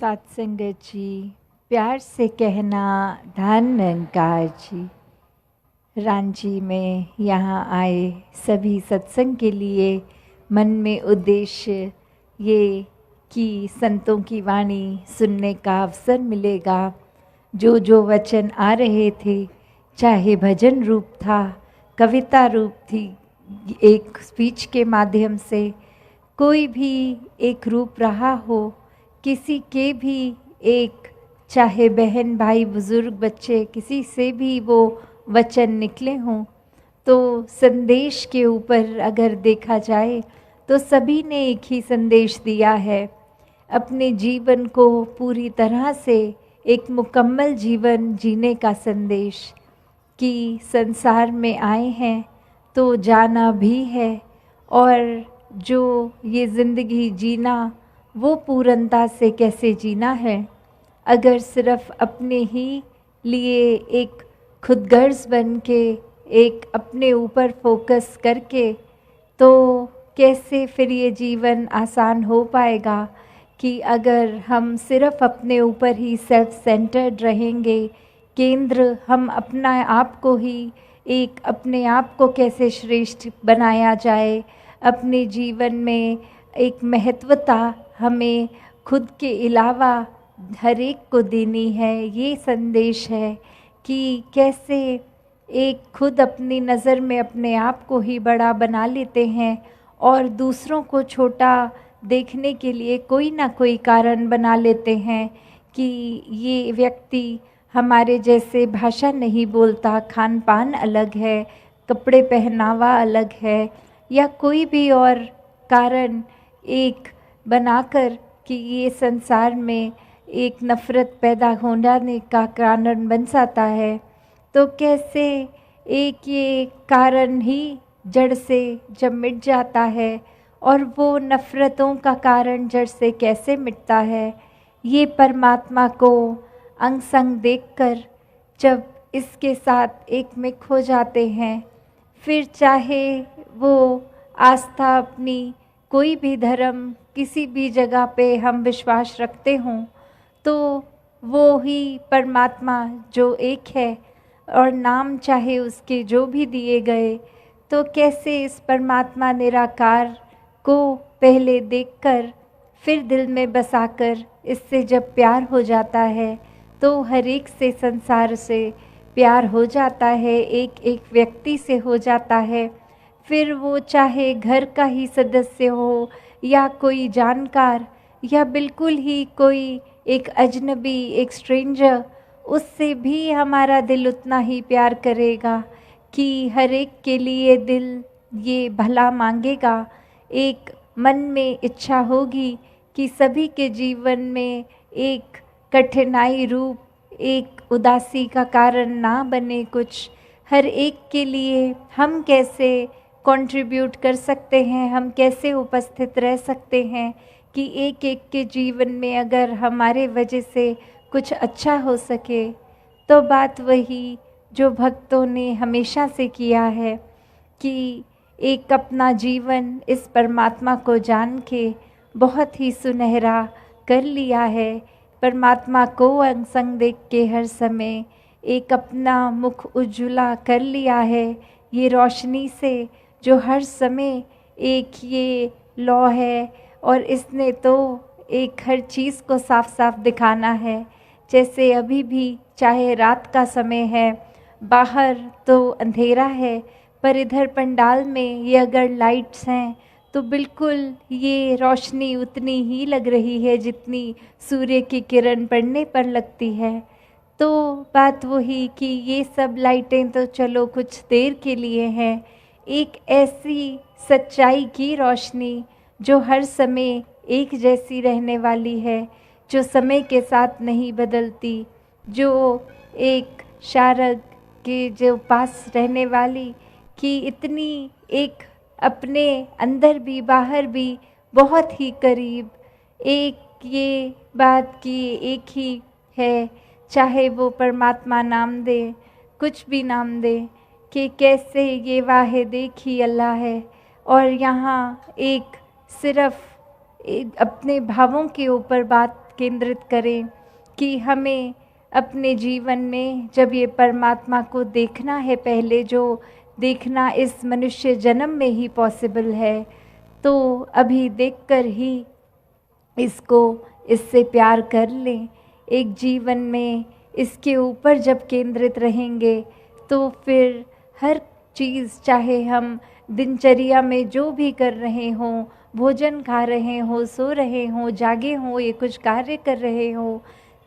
सत्संगत जी, प्यार से कहना धन निरंकार जी। रांची में यहाँ आए सभी सत्संग के लिए मन में उद्देश्य ये कि संतों की वाणी सुनने का अवसर मिलेगा। जो वचन आ रहे थे, चाहे भजन रूप था, कविता रूप थी, एक स्पीच के माध्यम से, कोई भी एक रूप रहा हो, किसी के भी एक, चाहे बहन भाई बुजुर्ग बच्चे, किसी से भी वो वचन निकले हों, तो संदेश के ऊपर अगर देखा जाए तो सभी ने एक ही संदेश दिया है। अपने जीवन को पूरी तरह से एक मुकम्मल जीवन जीने का संदेश, कि संसार में आए हैं तो जाना भी है, और जो ये ज़िंदगी जीना वो पूर्णता से कैसे जीना है। अगर सिर्फ अपने ही लिए एक खुदगर्ज बन के, एक अपने ऊपर फोकस करके, तो कैसे फिर ये जीवन आसान हो पाएगा। कि अगर हम सिर्फ अपने ऊपर ही सेल्फ सेंटर्ड रहेंगे, केंद्र हम अपना आप को ही एक, अपने आप को कैसे श्रेष्ठ बनाया जाए, अपने जीवन में एक महत्वता हमें खुद के अलावा हर एक को देनी है। ये संदेश है कि कैसे एक खुद अपनी नज़र में अपने आप को ही बड़ा बना लेते हैं और दूसरों को छोटा देखने के लिए कोई ना कोई कारण बना लेते हैं कि ये व्यक्ति हमारे जैसे भाषा नहीं बोलता, खान पान अलग है, कपड़े पहनावा अलग है, या कोई भी और कारण एक बनाकर कि ये संसार में एक नफ़रत पैदा होने का कारण बन जाता है। तो कैसे एक ये कारण ही जड़ से जब मिट जाता है, और वो नफ़रतों का कारण जड़ से कैसे मिटता है, ये परमात्मा को अंग संग देखकर जब इसके साथ एक मिक हो जाते हैं, फिर चाहे वो आस्था अपनी कोई भी धर्म किसी भी जगह पे हम विश्वास रखते हों, तो वो ही परमात्मा जो एक है, और नाम चाहे उसके जो भी दिए गए, तो कैसे इस परमात्मा निराकार को पहले देखकर फिर दिल में बसाकर इससे जब प्यार हो जाता है, तो हर एक से संसार से प्यार हो जाता है, एक एक व्यक्ति से हो जाता है। फिर वो चाहे घर का ही सदस्य हो, या कोई जानकार, या बिल्कुल ही कोई एक अजनबी, एक स्ट्रेंजर, उससे भी हमारा दिल उतना ही प्यार करेगा कि हर एक के लिए दिल ये भला मांगेगा। एक मन में इच्छा होगी कि सभी के जीवन में एक कठिनाई रूप एक उदासी का कारण ना बने कुछ। हर एक के लिए हम कैसे कंट्रीब्यूट कर सकते हैं, हम कैसे उपस्थित रह सकते हैं कि एक एक के जीवन में अगर हमारे वजह से कुछ अच्छा हो सके, तो बात वही जो भक्तों ने हमेशा से किया है कि एक अपना जीवन इस परमात्मा को जान के बहुत ही सुनहरा कर लिया है। परमात्मा को अंग संग देख के हर समय एक अपना मुख उज्ज्वला कर लिया है, ये रोशनी से जो हर समय एक ये लौ है, और इसने तो एक हर चीज़ को साफ साफ दिखाना है। जैसे अभी भी चाहे रात का समय है, बाहर तो अंधेरा है, पर इधर पंडाल में ये अगर लाइट्स हैं तो बिल्कुल ये रोशनी उतनी ही लग रही है जितनी सूर्य की किरण पड़ने पर लगती है। तो बात वही कि ये सब लाइटें तो चलो कुछ देर के लिए हैं, एक ऐसी सच्चाई की रोशनी जो हर समय एक जैसी रहने वाली है, जो समय के साथ नहीं बदलती, जो एक शारद के जो पास रहने वाली, कि इतनी एक अपने अंदर भी बाहर भी बहुत ही करीब एक ये बात की एक ही है, चाहे वो परमात्मा नाम दे, कुछ भी नाम दे, कि कैसे ये वाहिद एक ही अल्लाह है। और यहाँ एक सिर्फ अपने भावों के ऊपर बात बात केंद्रित करें कि हमें अपने जीवन में जब ये परमात्मा को देखना है, पहले जो देखना इस मनुष्य जन्म में ही पॉसिबल है, तो अभी देखकर ही इसको, इससे प्यार कर लें। एक जीवन में इसके ऊपर जब केंद्रित रहेंगे तो फिर हर चीज़, चाहे हम दिनचर्या में जो भी कर रहे हों, भोजन खा रहे हों, सो रहे हों, जागे हों, ये कुछ कार्य कर रहे हों,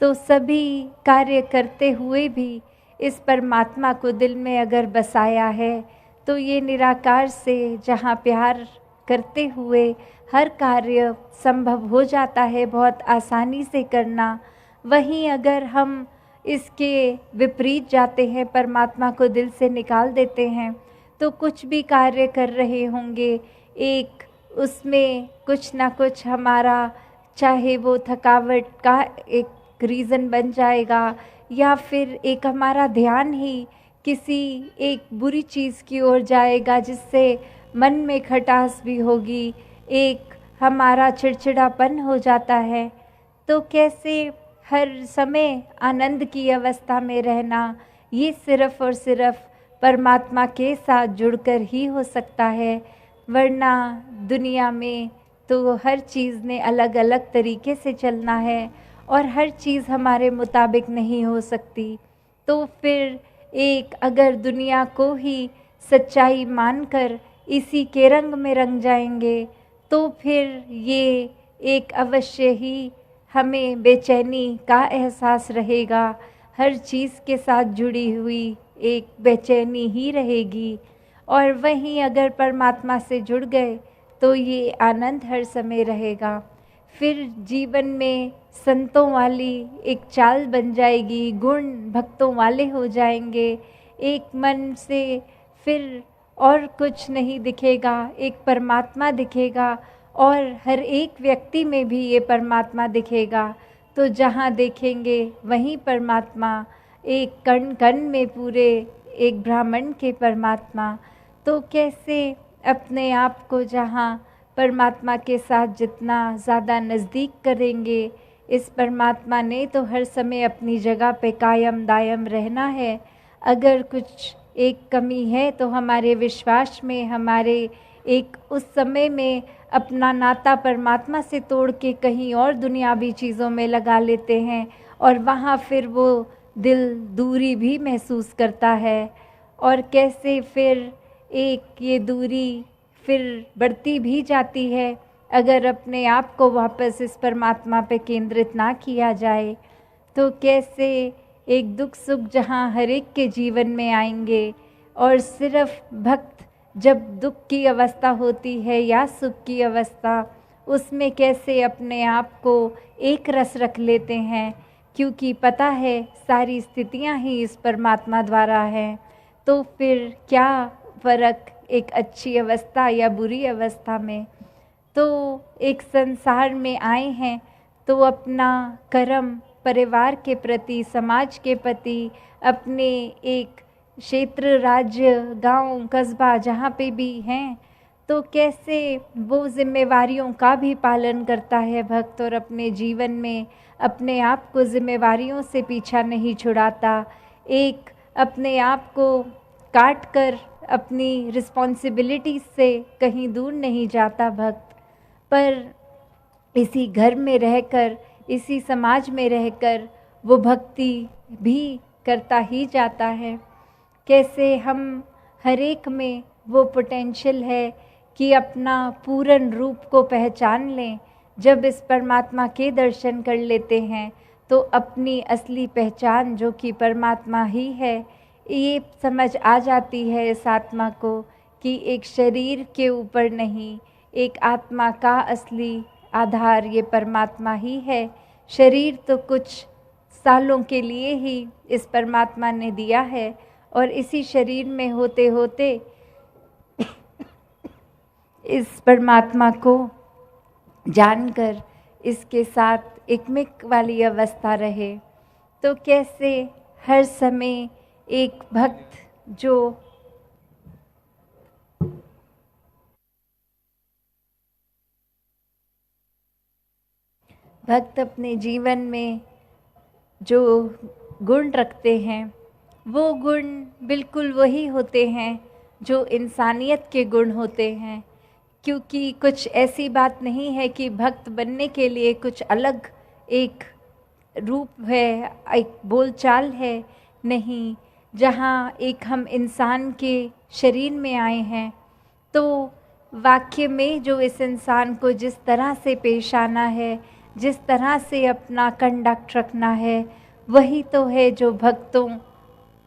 तो सभी कार्य करते हुए भी इस परमात्मा को दिल में अगर बसाया है तो ये निराकार से जहाँ प्यार करते हुए हर कार्य संभव हो जाता है बहुत आसानी से करना। वहीं अगर हम इसके विपरीत जाते हैं, परमात्मा को दिल से निकाल देते हैं, तो कुछ भी कार्य कर रहे होंगे, एक उसमें कुछ ना कुछ हमारा, चाहे वो थकावट का एक रीज़न बन जाएगा या फिर एक हमारा ध्यान ही किसी एक बुरी चीज़ की ओर जाएगा जिससे मन में खटास भी होगी, एक हमारा चिड़चिड़ापन हो जाता है। तो कैसे हर समय आनंद की अवस्था में रहना, ये सिर्फ़ और सिर्फ़ परमात्मा के साथ जुड़कर ही हो सकता है, वरना दुनिया में तो हर चीज़ ने अलग अलग तरीके से चलना है और हर चीज़ हमारे मुताबिक नहीं हो सकती। तो फिर एक अगर दुनिया को ही सच्चाई मानकर इसी के रंग में रंग जाएंगे तो फिर ये एक अवश्य ही हमें बेचैनी का एहसास रहेगा, हर चीज़ के साथ जुड़ी हुई एक बेचैनी ही रहेगी। और वहीं अगर परमात्मा से जुड़ गए तो ये आनंद हर समय रहेगा। फिर जीवन में संतों वाली एक चाल बन जाएगी, गुण भक्तों वाले हो जाएंगे, एक मन से फिर और कुछ नहीं दिखेगा, एक परमात्मा दिखेगा और हर एक व्यक्ति में भी ये परमात्मा दिखेगा। तो जहाँ देखेंगे वहीं परमात्मा, एक कण कण में पूरे एक ब्राह्मण के परमात्मा। तो कैसे अपने आप को जहाँ परमात्मा के साथ जितना ज़्यादा नज़दीक करेंगे, इस परमात्मा ने तो हर समय अपनी जगह पे कायम दायम रहना है। अगर कुछ एक कमी है तो हमारे विश्वास में, हमारे एक उस समय में अपना नाता परमात्मा से तोड़ के कहीं और दुनियावी चीज़ों में लगा लेते हैं और वहाँ फिर वो दिल दूरी भी महसूस करता है। और कैसे फिर एक ये दूरी फिर बढ़ती भी जाती है अगर अपने आप को वापस इस परमात्मा पे केंद्रित ना किया जाए। तो कैसे एक दुख सुख जहाँ हर एक के जीवन में आएंगे और सिर्फ भक्त जब दुख की अवस्था होती है या सुख की अवस्था, उसमें कैसे अपने आप को एक रस रख लेते हैं, क्योंकि पता है सारी स्थितियाँ ही इस परमात्मा द्वारा हैं। तो फिर क्या फ़र्क एक अच्छी अवस्था या बुरी अवस्था में। तो एक संसार में आए हैं तो अपना कर्म परिवार के प्रति, समाज के प्रति, अपने एक क्षेत्र, राज्य, गांव, कस्बा जहाँ पे भी हैं, तो कैसे वो जिम्मेवारियों का भी पालन करता है भक्त और अपने जीवन में अपने आप को जिम्मेवारियों से पीछा नहीं छुड़ाता, एक अपने आप को काट कर अपनी रिस्पॉन्सिबिलिटी से कहीं दूर नहीं जाता भक्त, पर इसी घर में रहकर, इसी समाज में रहकर वो भक्ति भी करता ही जाता है। कैसे हम हर एक में वो पोटेंशियल है कि अपना पूर्ण रूप को पहचान लें। जब इस परमात्मा के दर्शन कर लेते हैं तो अपनी असली पहचान जो कि परमात्मा ही है, ये समझ आ जाती है इस आत्मा को कि एक शरीर के ऊपर नहीं, एक आत्मा का असली आधार ये परमात्मा ही है। शरीर तो कुछ सालों के लिए ही इस परमात्मा ने दिया है और इसी शरीर में होते होते इस परमात्मा को जानकर इसके साथ एकमिक वाली अवस्था रहे। तो कैसे हर समय एक भक्त जो भक्त अपने जीवन में जो गुण रखते हैं वो गुण बिल्कुल वही होते हैं जो इंसानियत के गुण होते हैं, क्योंकि कुछ ऐसी बात नहीं है कि भक्त बनने के लिए कुछ अलग एक रूप है, एक बोलचाल है। नहीं, जहाँ एक हम इंसान के शरीर में आए हैं तो वाक्य में जो इस इंसान को जिस तरह से पेश आना है, जिस तरह से अपना कंडक्ट रखना है, वही तो है जो भक्तों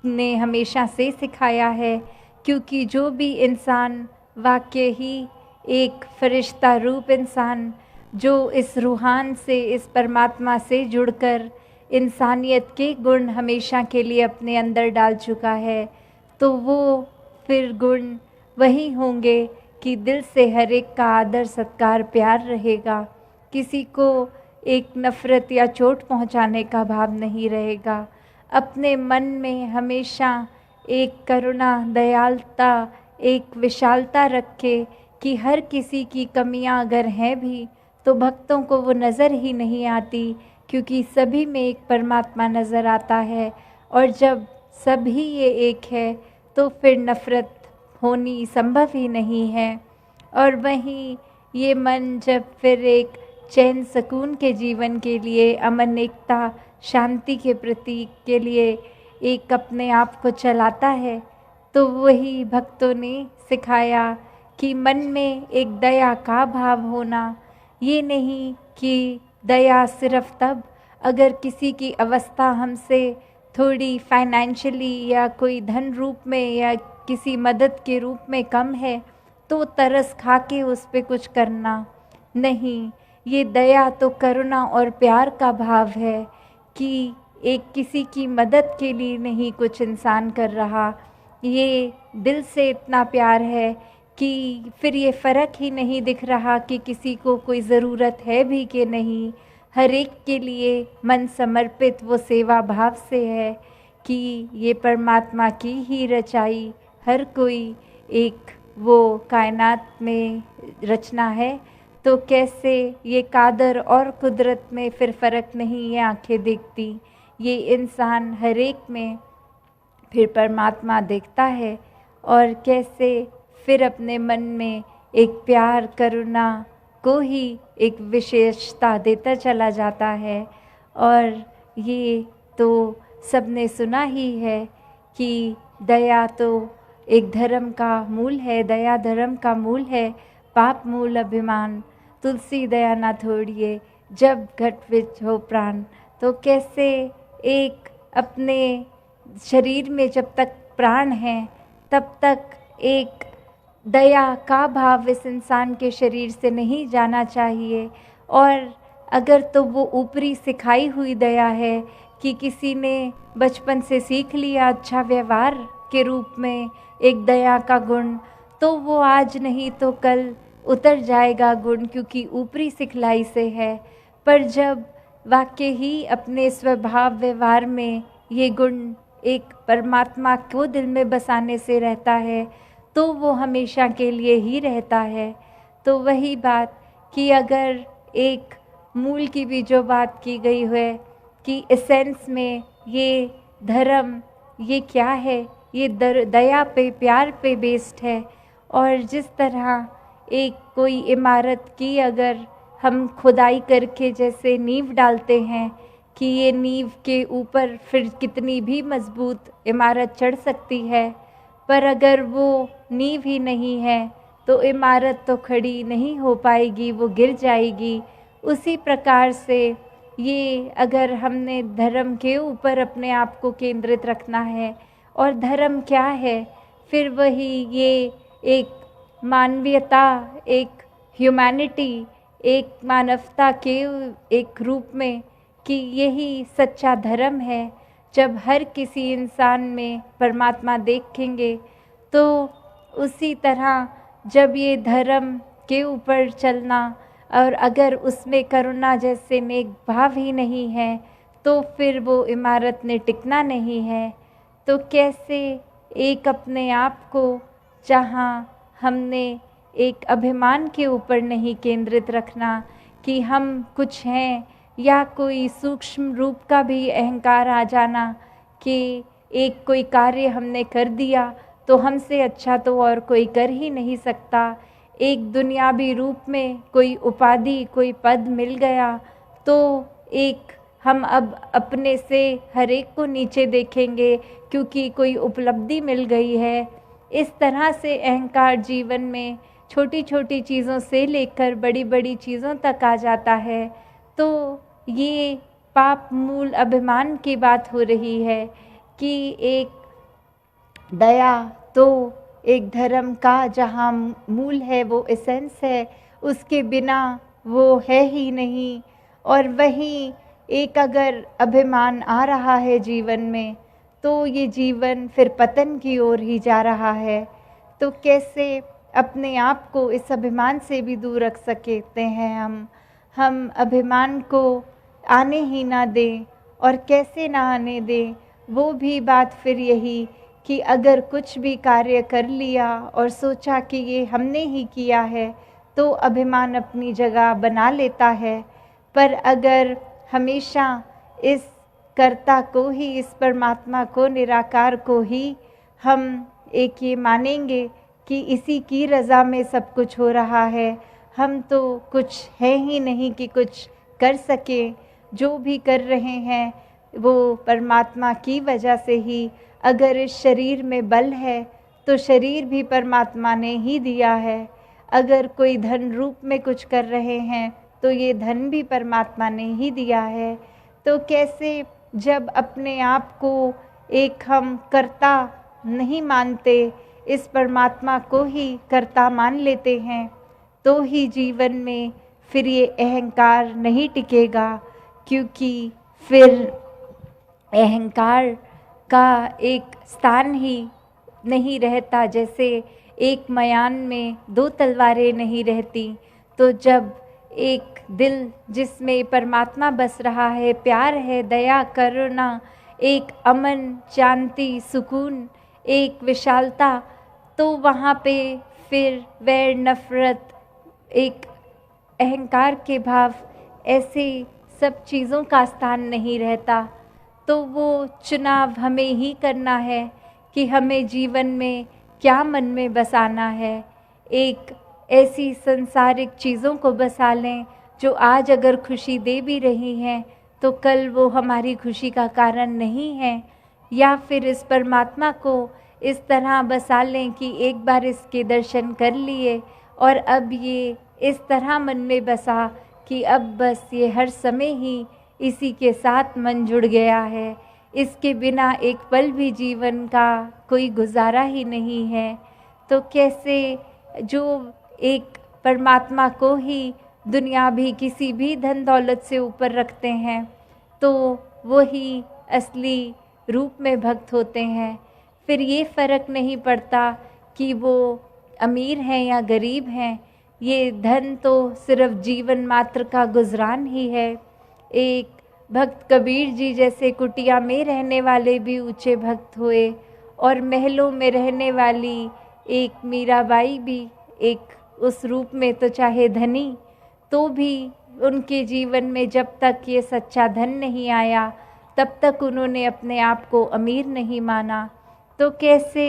ने हमेशा से सिखाया है। क्योंकि जो भी इंसान वाक्य ही एक फरिश्ता रूप इंसान जो इस रूहान से, इस परमात्मा से जुड़कर इंसानियत के गुण हमेशा के लिए अपने अंदर डाल चुका है, तो वो फिर गुण वही होंगे कि दिल से हर एक का आदर सत्कार प्यार रहेगा, किसी को एक नफ़रत या चोट पहुंचाने का भाव नहीं रहेगा। अपने मन में हमेशा एक करुणा, दयालुता, एक विशालता रखे कि हर किसी की कमियां अगर हैं भी तो भक्तों को वो नज़र ही नहीं आती, क्योंकि सभी में एक परमात्मा नज़र आता है। और जब सभी ये एक है तो फिर नफ़रत होनी संभव ही नहीं है। और वहीं ये मन जब फिर एक चैन सुकून के जीवन के लिए, अमन, एकता, शांति के प्रतीक के लिए एक अपने आप को चलाता है, तो वही भक्तों ने सिखाया कि मन में एक दया का भाव होना। ये नहीं कि दया सिर्फ तब अगर किसी की अवस्था हमसे थोड़ी फाइनेंशियली या कोई धन रूप में या किसी मदद के रूप में कम है तो तरस खा के उस पे कुछ करना नहीं। ये दया तो करुणा और प्यार का भाव है कि एक किसी की मदद के लिए नहीं कुछ इंसान कर रहा, ये दिल से इतना प्यार है कि फिर ये फ़र्क ही नहीं दिख रहा कि किसी को कोई ज़रूरत है भी कि नहीं। हर एक के लिए मन समर्पित वो सेवा भाव से है कि ये परमात्मा की ही रचाई हर कोई एक वो कायनात में रचना है, तो कैसे ये कादर और कुदरत में फिर फ़र्क नहीं ये आंखें देखती। ये इंसान हर एक में फिर परमात्मा देखता है और कैसे फिर अपने मन में एक प्यार, करुणा को ही एक विशेषता देता चला जाता है। और ये तो सबने सुना ही है कि दया तो एक धर्म का मूल है, दया धर्म का मूल है, पाप मूल अभिमान, तुलसी दया ना थोड़िए, जब घट विच हो प्राण। तो कैसे एक अपने शरीर में जब तक प्राण है तब तक एक दया का भाव इस इंसान के शरीर से नहीं जाना चाहिए। और अगर तो वो ऊपरी सिखाई हुई दया है कि किसी ने बचपन से सीख लिया अच्छा व्यवहार के रूप में एक दया का गुण, तो वो आज नहीं तो कल उतर जाएगा गुण, क्योंकि ऊपरी सिखलाई से है। पर जब वाकई ही अपने स्वभाव व्यवहार में ये गुण एक परमात्मा को दिल में बसाने से रहता है तो वो हमेशा के लिए ही रहता है। तो वही बात कि अगर एक मूल की भी जो बात की गई है कि एसेंस में ये धर्म ये क्या है, ये दया पे, प्यार पे बेस्ड है। और जिस तरह एक कोई इमारत की अगर हम खुदाई करके जैसे नींव डालते हैं कि ये नींव के ऊपर फिर कितनी भी मजबूत इमारत चढ़ सकती है, पर अगर वो नींव ही नहीं है तो इमारत तो खड़ी नहीं हो पाएगी, वो गिर जाएगी। उसी प्रकार से ये अगर हमने धर्म के ऊपर अपने आप को केंद्रित रखना है, और धर्म क्या है, फिर वही ये एक मानवीयता, एक ह्यूमैनिटी, एक मानवता के एक रूप में कि यही सच्चा धर्म है। जब हर किसी इंसान में परमात्मा देखेंगे तो उसी तरह जब ये धर्म के ऊपर चलना और अगर उसमें करुणा जैसे नेक भाव ही नहीं है तो फिर वो इमारत ने टिकना नहीं है। तो कैसे एक अपने आप को जहाँ हमने एक अभिमान के ऊपर नहीं केंद्रित रखना कि हम कुछ हैं, या कोई सूक्ष्म रूप का भी अहंकार आ जाना कि एक कोई कार्य हमने कर दिया तो हमसे अच्छा तो और कोई कर ही नहीं सकता। एक दुनियावी रूप में कोई उपाधि, कोई पद मिल गया तो एक हम अब अपने से हर एक को नीचे देखेंगे क्योंकि कोई उपलब्धि मिल गई है। इस तरह से अहंकार जीवन में छोटी छोटी चीज़ों से लेकर बड़ी बड़ी चीज़ों तक आ जाता है। तो ये पाप मूल अभिमान की बात हो रही है कि एक दया तो एक धर्म का जहाँ मूल है, वो एसेंस है, उसके बिना वो है ही नहीं। और वहीं एक अगर अभिमान आ रहा है जीवन में तो ये जीवन फिर पतन की ओर ही जा रहा है। तो कैसे अपने आप को इस अभिमान से भी दूर रख सकते हैं हम अभिमान को आने ही ना दें। और कैसे ना आने दें, वो भी बात फिर यही कि अगर कुछ भी कार्य कर लिया और सोचा कि ये हमने ही किया है तो अभिमान अपनी जगह बना लेता है। पर अगर हमेशा इस कर्ता को ही, इस परमात्मा को, निराकार को ही हम एक ये मानेंगे कि इसी की रज़ा में सब कुछ हो रहा है, हम तो कुछ है ही नहीं कि कुछ कर सकें, जो भी कर रहे हैं वो परमात्मा की वजह से ही। अगर इस शरीर में बल है तो शरीर भी परमात्मा ने ही दिया है। अगर कोई धन रूप में कुछ कर रहे हैं तो ये धन भी परमात्मा ने ही दिया है। तो कैसे जब अपने आप को एक हम कर्ता नहीं मानते, इस परमात्मा को ही कर्ता मान लेते हैं, तो ही जीवन में फिर ये अहंकार नहीं टिकेगा। क्योंकि फिर अहंकार का एक स्थान ही नहीं रहता। जैसे एक मयान में दो तलवारें नहीं रहती, तो जब एक दिल जिसमें परमात्मा बस रहा है, प्यार है, दया, करुणा, एक अमन, शांति, सुकून, एक विशालता, तो वहाँ पे फिर वैर, नफ़रत, एक अहंकार के भाव, ऐसे सब चीज़ों का स्थान नहीं रहता। तो वो चुनाव हमें ही करना है कि हमें जीवन में क्या मन में बसाना है। एक ऐसी संसारिक चीज़ों को बसा लें जो आज अगर खुशी दे भी रही हैं तो कल वो हमारी खुशी का कारण नहीं है। या फिर इस परमात्मा को इस तरह बसा लें कि एक बार इसके दर्शन कर लिए और अब ये इस तरह मन में बसा कि अब बस ये हर समय ही इसी के साथ मन जुड़ गया है, इसके बिना एक पल भी जीवन का कोई गुजारा ही नहीं है। तो कैसे जो एक परमात्मा को ही दुनिया भी किसी भी धन दौलत से ऊपर रखते हैं तो वो ही असली रूप में भक्त होते हैं। फिर ये फ़र्क नहीं पड़ता कि वो अमीर हैं या गरीब हैं, ये धन तो सिर्फ जीवन मात्र का गुजरान ही है। एक भक्त कबीर जी जैसे कुटिया में रहने वाले भी ऊंचे भक्त हुए और महलों में रहने वाली एक मीराबाई भी एक उस रूप में तो चाहे धनी, तो भी उनके जीवन में जब तक ये सच्चा धन नहीं आया तब तक उन्होंने अपने आप को अमीर नहीं माना। तो कैसे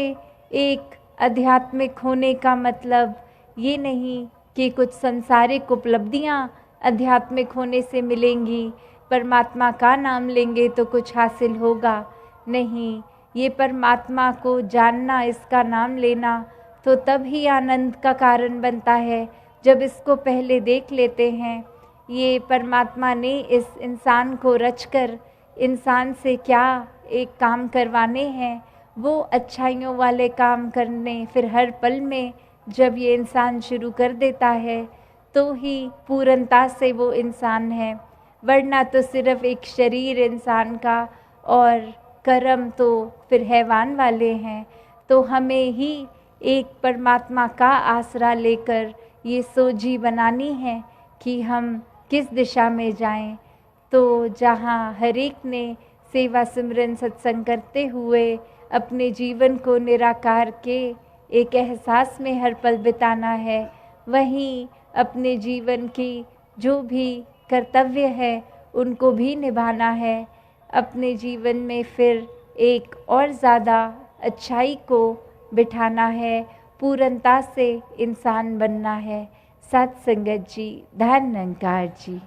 एक आध्यात्मिक होने का मतलब ये नहीं कि कुछ सांसारिक उपलब्धियां आध्यात्मिक होने से मिलेंगी, परमात्मा का नाम लेंगे तो कुछ हासिल होगा, नहीं। ये परमात्मा को जानना, इसका नाम लेना तो तब ही आनंद का कारण बनता है जब इसको पहले देख लेते हैं। ये परमात्मा ने इस इंसान को रचकर इंसान से क्या एक काम करवाने हैं, वो अच्छाइयों वाले काम करने फिर हर पल में जब ये इंसान शुरू कर देता है तो ही पूर्णता से वो इंसान है। वरना तो सिर्फ एक शरीर इंसान का और कर्म तो फिर हैवान वाले हैं। तो हमें ही एक परमात्मा का आसरा लेकर ये सोझी बनानी है कि हम किस दिशा में जाएं। तो जहाँ हर एक ने सेवा सिमरन सत्संग करते हुए अपने जीवन को निराकार के एक एहसास में हर पल बिताना है, वहीं अपने जीवन की जो भी कर्तव्य है उनको भी निभाना है। अपने जीवन में फिर एक और ज़्यादा अच्छाई को बिठाना है, पूर्णता से इंसान बनना है। सत्संगत जी, धन निरंकार जी।